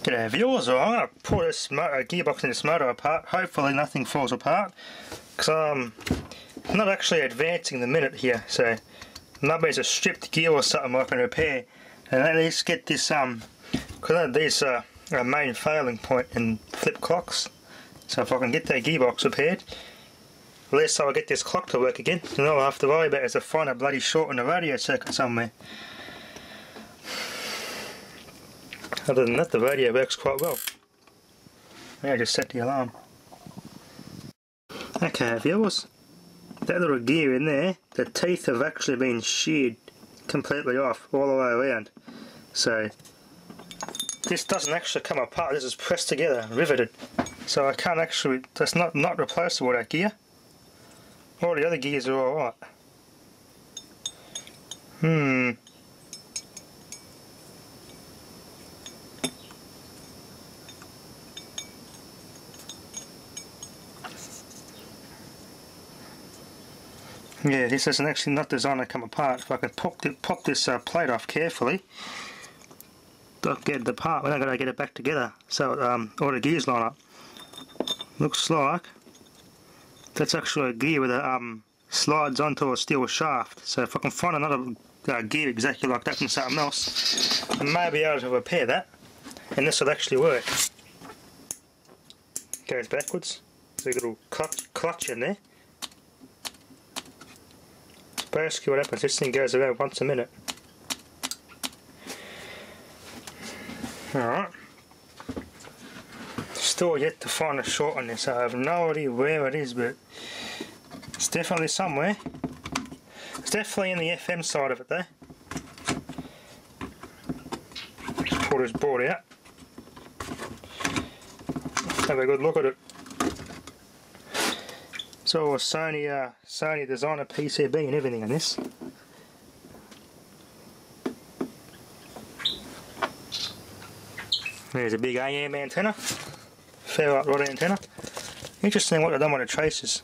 G'day viewers, I'm going to pull this gearbox in this motor apart. Hopefully nothing falls apart, because I'm not actually advancing the minute here, so maybe it's a stripped gear or something I can repair, and at least get this, because these are a main failing point in flip clocks, so if I can get that gearbox repaired, at least I'll get this clock to work again, and all I have to worry about is to find a bloody short in the radio circuit somewhere. Other than that, the radio works quite well. I just set the alarm. Okay viewers, that little gear in there, the teeth have actually been sheared completely off all the way around. So this doesn't actually come apart, this is pressed together, riveted. So I can't actually, that's not replaceable, that gear. All the other gears are alright. Yeah, this is actually not designed to come apart. If I could pop this plate off carefully, I'll get the part, we're not going to get it back together, so all the gears line up. Looks like that's actually a gear that slides onto a steel shaft, so if I can find another gear exactly like that from something else, I may be able to repair that, and this will actually work. Goes backwards, there's a little clutch in there. Basically what happens, this thing goes around once a minute. Alright. Still yet to find a short on this. I have no idea where it is, but it's definitely somewhere. It's definitely in the FM side of it though. Just pull this board out. Have a good look at it. It's all a Sony designer PCB and everything on this. There's a big AM antenna, ferrite rod antenna. Interesting what they've done with the traces.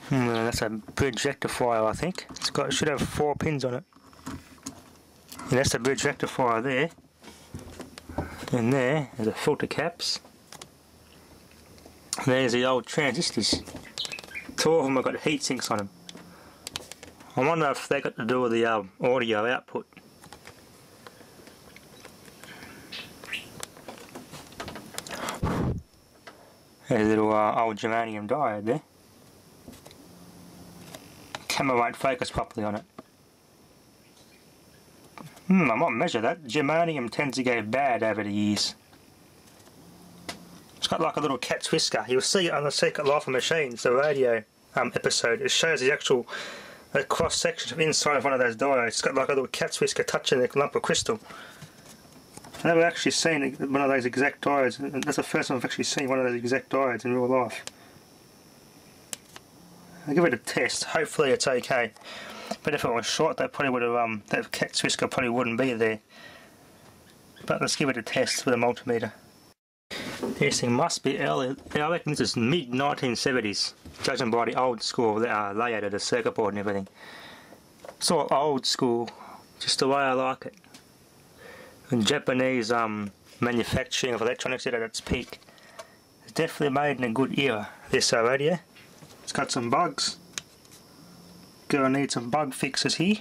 That's a bridge rectifier, I think. It should have 4 pins on it. And that's the bridge rectifier there. And there's the filter caps. There's the old transistors. 2 of them have got heat sinks on them. I wonder if they got to do with the audio output. There's a little old germanium diode there. Camera won't focus properly on it. I might measure that. Germanium tends to go bad over the years. It's got like a little cat's whisker. You'll see it on the Secret Life of Machines, the radio episode. It shows the actual cross section inside of one of those diodes. It's got like a little cat's whisker touching the lump of crystal. I've never actually seen one of those exact diodes. That's the first time I've actually seen one of those exact diodes in real life. I'll give it a test. Hopefully it's okay. But if it was short, that probably would have that cat's whisker probably wouldn't be there. But let's give it a test with a multimeter. This thing must be early. I reckon this is mid 1970s, judging by the old school layout of the circuit board and everything. It's all old school, just the way I like it. And Japanese manufacturing of electronics at its peak. It's definitely made in a good era. This radio. It's got some bugs. Gonna need some bug fixes here.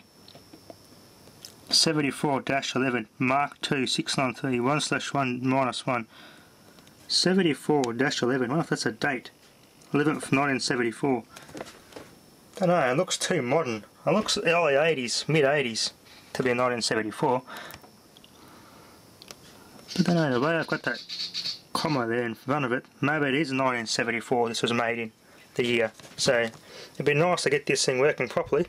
74-11 Mark II 693 1/1-1. 74-11. I wonder if that's a date. 11th 1974. I don't know, it looks too modern. It looks early 80s, mid 80s to be 1974. I don't know, the way I've got that comma there in front of it, maybe it is 1974 this was made in, the year. So it'd be nice to get this thing working properly.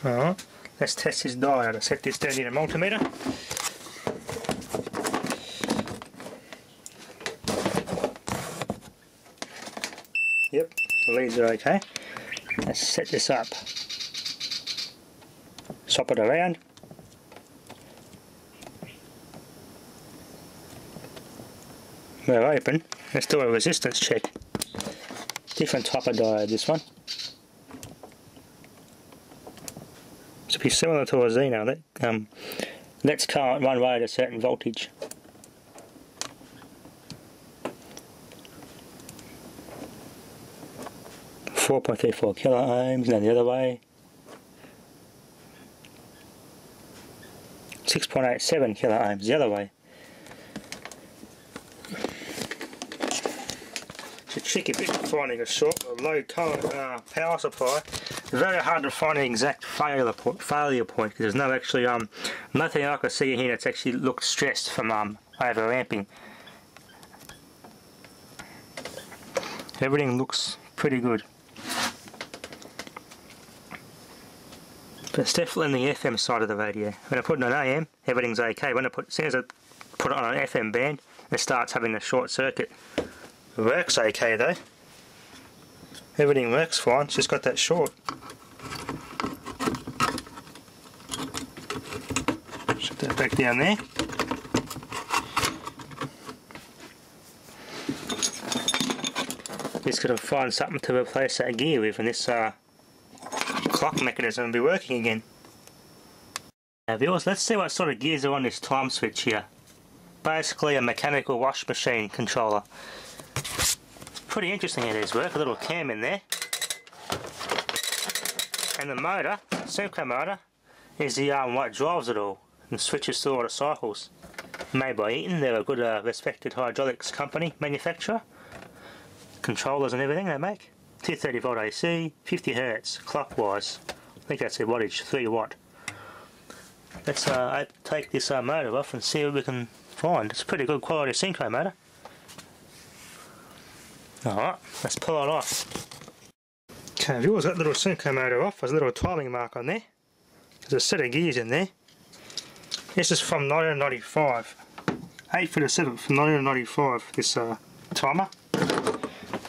Alright, let's test this diode. I'll set this down in a multimeter. Yep, the leads are okay. Let's set this up. Swap it around. We're open. Let's do a resistance check. Different type of diode, this one. Should be similar to a Xeno that lets current run way at a certain voltage. .34 kilo ohms, now the other way. 6.87 kilo ohms the other way. It's a tricky bit finding a short or low current power supply. It's very hard to find an exact failure point because there's no actually nothing I can see here that's actually looked stressed from over ramping. Everything looks pretty good. But it's definitely in the FM side of the radio. When I put it on AM, everything's okay. When as soon as I put it on an FM band, it starts having a short circuit. It works okay though. Everything works fine, it's just got that short. Shut that back down there. Just got to find something to replace that gear with, and this clock mechanism will be working again. Now viewers, let's see what sort of gears are on this time switch here. Basically a mechanical wash machine controller. It's pretty interesting how these work, a little cam in there. And the motor, synchro motor, is the what drives it all and switches through all the cycles. Made by Eaton, they're a good respected hydraulics company, manufacturer. Controllers and everything they make. 230 volt AC, 50 Hz, clockwise. I think that's their wattage, 3 watt. Let's take this motor off and see what we can find. It's a pretty good quality synchro motor. Alright, let's pull it off. Okay, viewers, that little synchro motor off. There's a little timing mark on there. There's a set of gears in there. This is from 1995. 8th for the 7th from 1995, this timer.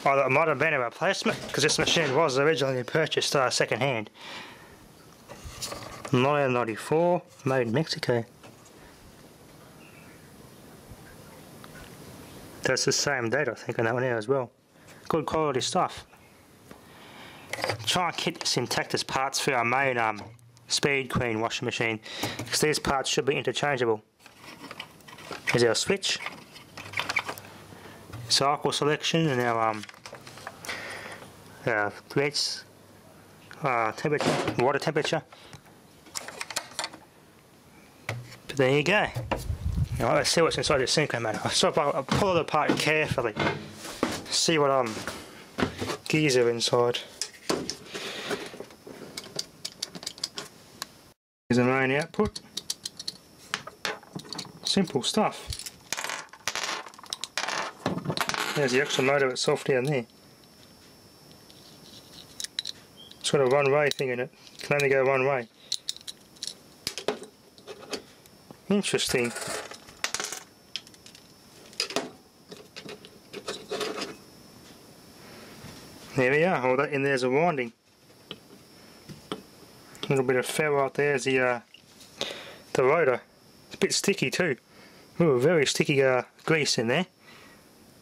Oh, that might have been a replacement because this machine was originally purchased second hand. 1994, made in Mexico. That's the same date I think on that one here as well. Good quality stuff. Try and keep this intact as parts for our main Speed Queen washing machine because these parts should be interchangeable. Here's our switch. Cycle selection and our threads, temperature, water temperature. But there you go. Now let's see what's inside the synchro motor. I'll pull it apart carefully. See what gears are inside. Here's the main output. Simple stuff. There's the actual motor itself down there. It's got a one-way thing in it. It can only go one way. Interesting. There we are. All that in there's a winding. A little bit of ferrite out there is the rotor. It's a bit sticky too. Ooh, very sticky grease in there.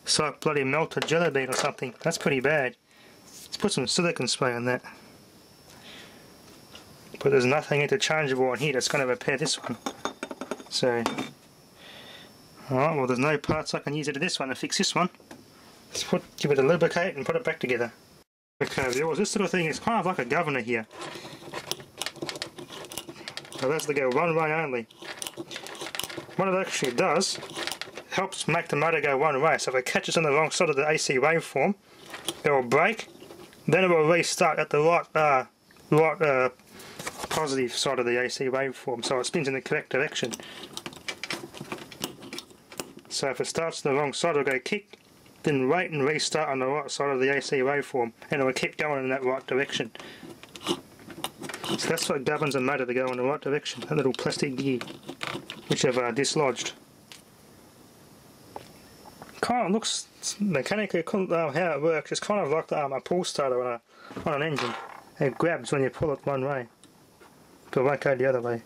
It's like bloody melted jelly bean or something. That's pretty bad. Let's put some silicone spray on that. But there's nothing interchangeable on here that's going to repair this one. So, alright, well there's no parts I can use out of this one to fix this one. Let's give it a lubricate and put it back together. Okay, viewers, this little thing is kind of like a governor here. So that's to go one way only. What it actually does, helps make the motor go one way. So if it catches on the wrong side of the AC waveform, it will break. Then it will restart at the right positive side of the AC waveform, so it spins in the correct direction. So if it starts on the wrong side, it'll go kick, then wait and restart on the right side of the AC waveform, and it will keep going in that right direction. So that's what governs the motor to go in the right direction, that little plastic gear, which I've dislodged. Kind of looks mechanically, how it works, it's kind of like a pull starter on an engine. It grabs when you pull it one way, but it won't go the other way.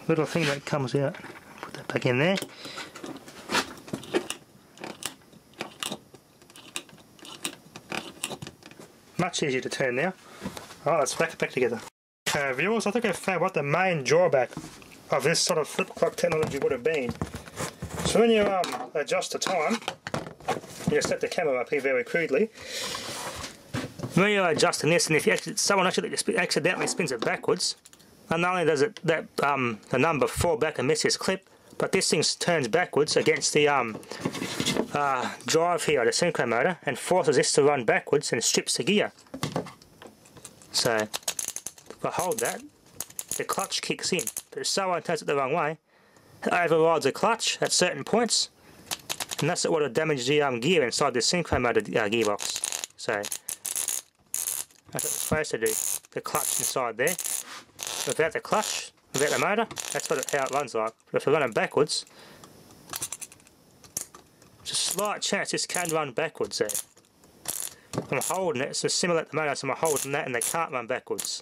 Little thing that comes out, put that back in there. Much easier to turn now. Alright, let's back it back together. Viewers, I think I found what the main drawback of this sort of flip clock technology would have been. So when you adjust the time, you set the camera up here very crudely. When you're adjusting this, and if someone actually accidentally spins it backwards, and not only does it the number fall back and miss this clip, but this thing turns backwards against the drive here, the synchro motor, and forces this to run backwards and strips the gear. So if I hold that, the clutch kicks in. But if someone turns it the wrong way, it overrides the clutch at certain points, and that's what will damage the gear inside the synchro motor gearbox. So that's what it's supposed to do. The clutch inside there. Without the clutch, without the motor, that's how it runs like. But if I run it backwards, there's a slight chance this can run backwards there. I'm holding it, so similar to the motor, so I'm holding that and they can't run backwards.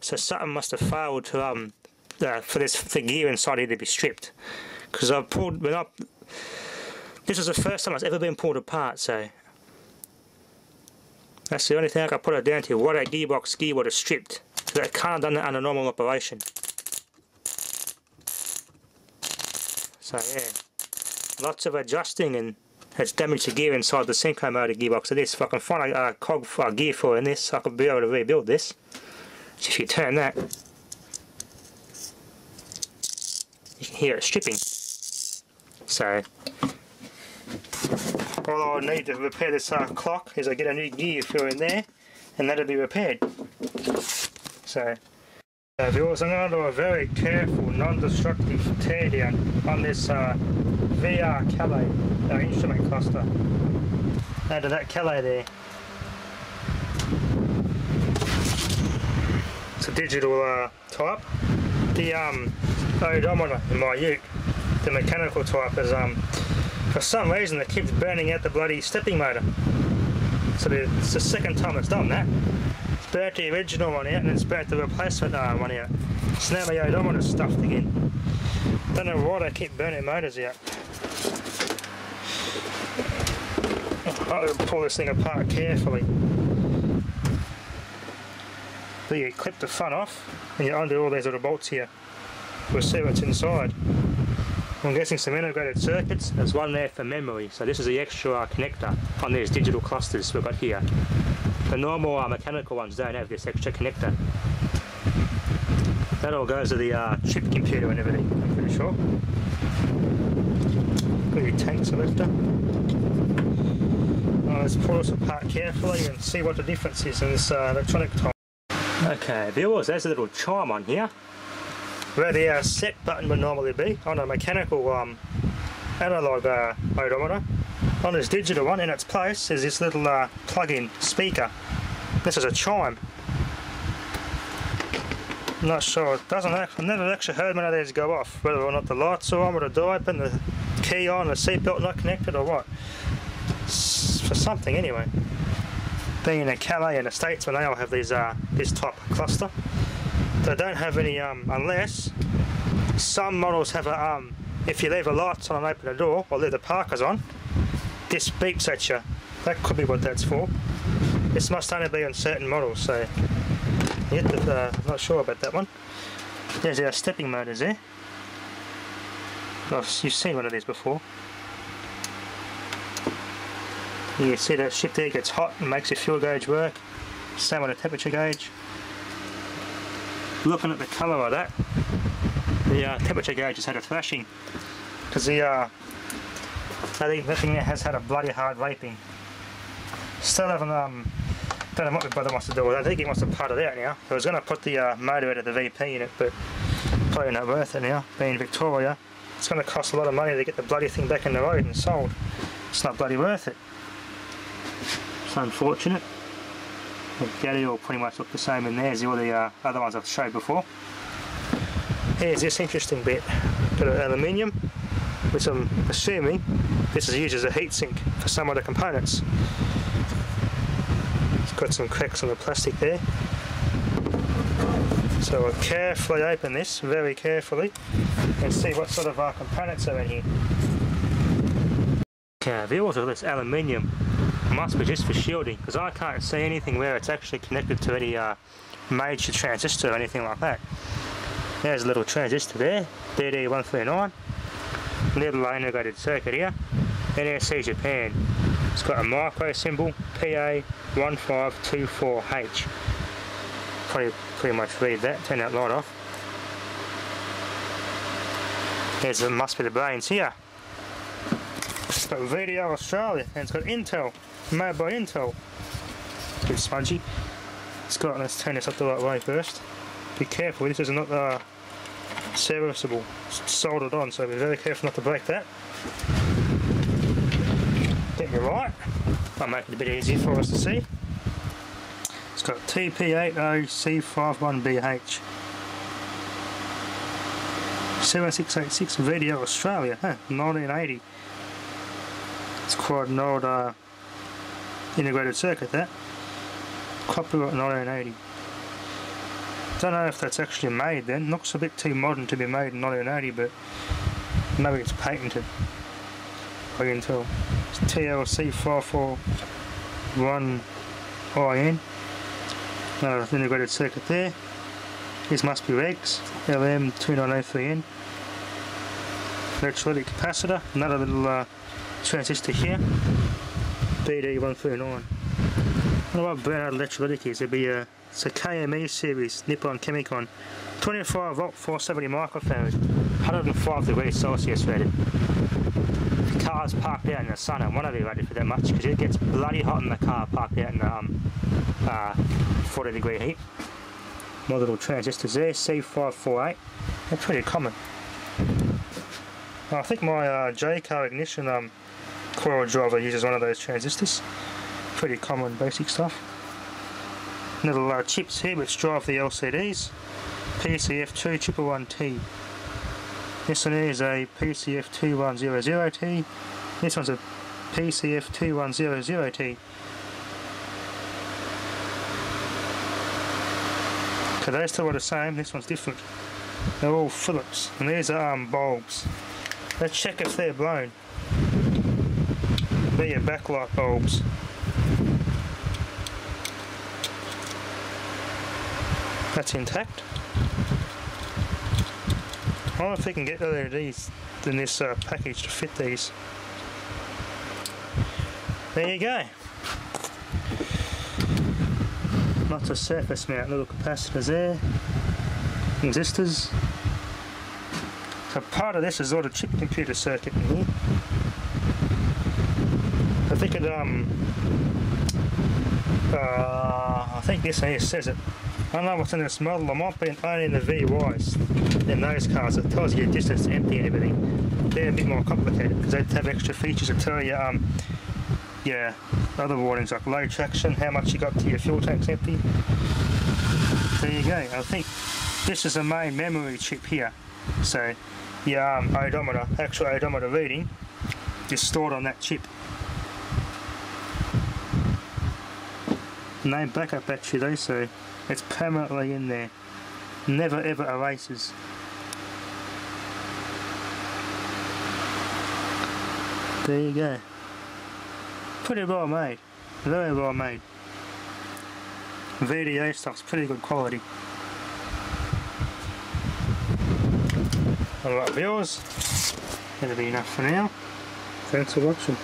So something must have failed to for the gear inside here to be stripped. Because I've pulled, this is the first time it's ever been pulled apart, so that's the only thing I can put it down to, what a gearbox gear would have stripped. Because it can't have done that under normal operation. So yeah, lots of adjusting, and it's damaged the gear inside the synchro motor gearbox of this. If I can find a cog for a gear for in this, I could be able to rebuild this. So if you turn that, you can hear it stripping. So all I need to repair this clock is I get a new gear for in there, and that'll be repaired. So viewers, I'm going to do a very careful, non-destructive teardown on this VR Calais instrument cluster. Under that Calais there. It's a digital type. The odometer in my ute, the mechanical type, is for some reason it keeps burning out the bloody stepping motor. So it's the second time it's done that. It's burnt the original one out and it's burnt the replacement one out. So now my odometer's stuffed again. Don't know why they keep burning motors out. I'll pull this thing apart carefully. So you clip the front off and you undo all these little bolts here. We'll see what's inside. I'm guessing some integrated circuits. There's one there for memory, so this is the extra connector on these digital clusters we've got here. The normal mechanical ones don't have this extra connector. That all goes to the chip computer and everything, I'm pretty sure. Got your tank selector. Let's pull this apart carefully and see what the difference is in this electronic type. Okay, viewers, there's a little chime on here where the set button would normally be on a mechanical analog odometer. On this digital one, in its place, is this little plug-in speaker. This is a chime. I'm not sure, it doesn't. I've never actually heard one of these go off, whether or not the lights are on, with the door open, the key on, the seatbelt not connected, or what. It's for something anyway. Being in a Calais in the States, when they all have these this type of cluster, they don't have any unless some models have a if you leave the lights on and open the door, or leave the parkers on, this beeps at you. That could be what that's for. This must only be on certain models, so I'm not sure about that one. There's our stepping motors there. You've seen one of these before. You see that shift there gets hot and makes your fuel gauge work. Same with the temperature gauge. Looking at the colour of that, the temperature gauge has had a thrashing, because I think that thing there has had a bloody hard raping. Still haven't, don't know what my brother wants to do with it. I think he wants to part it out now. I was going to put the motor out of the VP in it, but probably not worth it now. Being Victoria, it's going to cost a lot of money to get the bloody thing back in the road and sold. It's not bloody worth it. It's unfortunate. The galley will pretty much look the same in there as all the other ones I've showed before. Here's this interesting bit. Got an aluminium, which I'm assuming this is used as a heatsink for some of the components. It's got some cracks on the plastic there. So I'll carefully open this, very carefully, and see what sort of components are in here. Okay, viewers, of this aluminium must be just for shielding, because I can't see anything where it's actually connected to any major transistor or anything like that. There's a little transistor there, BD139, little integrated circuit here, NSC Japan. It's got a micro symbol, PA1524H. Probably pretty much read that, turn that light off. Must be the brains here. It's got VDO Australia, and it's got Intel, made by Intel. It's a bit smudgy. It's got, let's turn this up the right way first. Be careful, this is not serviceable. It's soldered on, so be very careful not to break that. Get me right. I'll make it a bit easier for us to see. It's got TP80C51BH. 7686 VDO Australia, 1980. It's quite an old integrated circuit, that. Copyright 1980. Don't know if that's actually made then. Looks a bit too modern to be made in 1980, but maybe it's patented. I can tell. It's TLC541IN. Another integrated circuit there. This must be regs. LM2903N. Electrolytic capacitor. Another little transistor here. BD139. I don't know what brand electrolytic is. It'd be it's a KME series, Nippon Chemicon. 25 volt, 470 microfarad, 105 degrees Celsius rated. If the car's parked out in the sun, I won't be rated for that much because it gets bloody hot in the car parked out in the 40 degree heat. My little transistors there, C548. They're pretty common. I think my J-car ignition coil driver uses one of those transistors. Pretty common basic stuff. Little chips here which drive the LCDs. PCF211T. This one here is a PCF2100T. This one's a PCF2100T. So those two are the same, this one's different. They're all Phillips, and these are bulbs. Let's check if they're blown. They're your backlight bulbs. That's intact. I wonder if we can get LEDs in this package to fit these. There you go. Lots of surface mount little capacitors there, resistors. So part of this is all the chip computer circuit in here. I think it I think this here says it. I don't know what's in this model. It might be only in the VYs in those cars. It tells you your distance to empty and everything. They're a bit more complicated because they have extra features that tell you yeah, other warnings like low traction, how much you got to your fuel tank's empty. There you go. I think this is the main memory chip here. So your odometer, actual odometer reading is stored on that chip. No backup battery though, so it's permanently in there. Never ever erases. There you go. Pretty well made. Very well made. VDA stuff's pretty good quality. Alright viewers, that'll be enough for now. Thanks for watching.